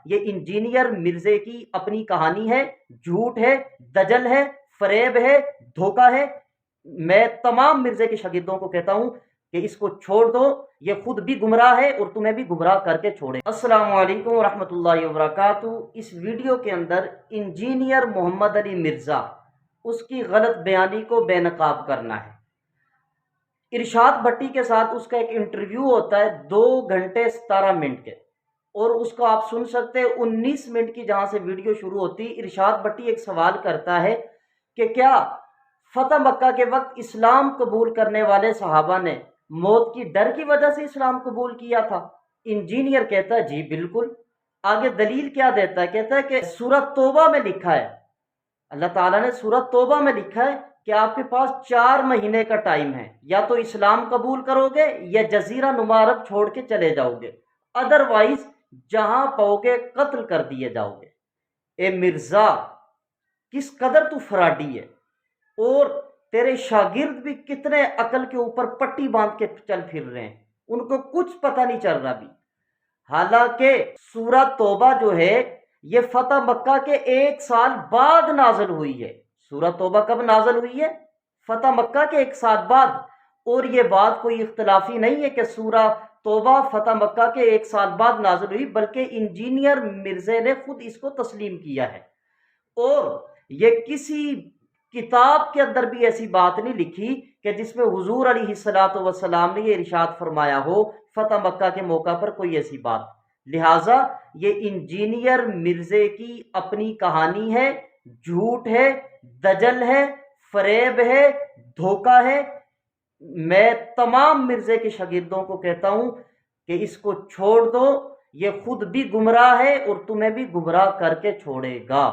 یہ انجینئر مرزے کی اپنی کہانی ہے، جھوٹ ہے، دجل ہے، فریب ہے، دھوکہ ہے۔ میں تمام مرزے کے شاگردوں کو کہتا ہوں کہ اس کو چھوڑ دو، یہ خود بھی گمراہ ہے اور تمہیں بھی گمراہ کر کے چھوڑے۔ السلام علیکم ورحمۃ اللہ وبرکاتہ۔ اس ویڈیو کے اندر انجینئر محمد علی مرزا، اس کی غلط بیانی کو بے نقاب کرنا ہے۔ ارشاد بھٹی کے ساتھ اس کا ایک انٹرویو ہوتا ہے 2 گھنٹے 17 منٹ کے، اور اس کو آپ سن سکتے ہیں 19 منٹ کی جہاں سے ویڈیو شروع ہوتی۔ ارشاد بھٹی ایک سوال کرتا ہے کہ کیا فتح مکہ کے وقت اسلام قبول کرنے والے صحابہ نے موت کی ڈر کی وجہ سے اسلام قبول کیا تھا؟ انجینئر کہتا ہے جی بالکل۔ آگے دلیل کیا دیتا ہے؟ کہتا ہے کہ سورۃ توبہ میں لکھا ہے، اللہ تعالیٰ نے سورۃ توبہ میں لکھا ہے کہ آپ کے پاس 4 مہینے کا ٹائم ہے، یا تو اسلام قبول کرو گے یا جزیرہ نما عرب چھوڑ کے چلے جاؤ گے، ادروائز جہاں پاؤ گے قتل کر دیے جاؤ گے۔ اے مرزا، کس قدر تو فراڈی ہے، اور تیرے شاگرد بھی کتنے عقل کے اوپر پٹی باندھ کے چل پھر رہے ہیں، ان کو کچھ پتہ نہیں چل رہا بھی۔ حالانکہ سورہ توبہ جو ہے یہ فتح مکہ کے 1 سال بعد نازل ہوئی ہے۔ سورہ توبہ کب نازل ہوئی ہے؟ فتح مکہ کے 1 سال بعد۔ اور یہ بات کوئی اختلافی نہیں ہے کہ سورہ توبہ فتح مکہ کے 1 سال بعد نازل ہوئی، بلکہ انجینئر مرزے نے خود اس کو تسلیم کیا ہے، اور یہ کسی کتاب کے اندر بھی ایسی بات نہیں لکھی کہ جس میں حضور علیہ الصلوۃ والسلام نے یہ ارشاد فرمایا ہو فتح مکہ کے موقع پر کوئی ایسی بات۔ لہٰذا یہ انجینئر مرزے کی اپنی کہانی ہے، جھوٹ ہے، دجل ہے، فریب ہے، دھوکہ ہے۔ میں تمام مرزے کے شاگردوں کو کہتا ہوں کہ اس کو چھوڑ دو، یہ خود بھی گمراہ ہے اور تمہیں بھی گمراہ کر کے چھوڑے گا۔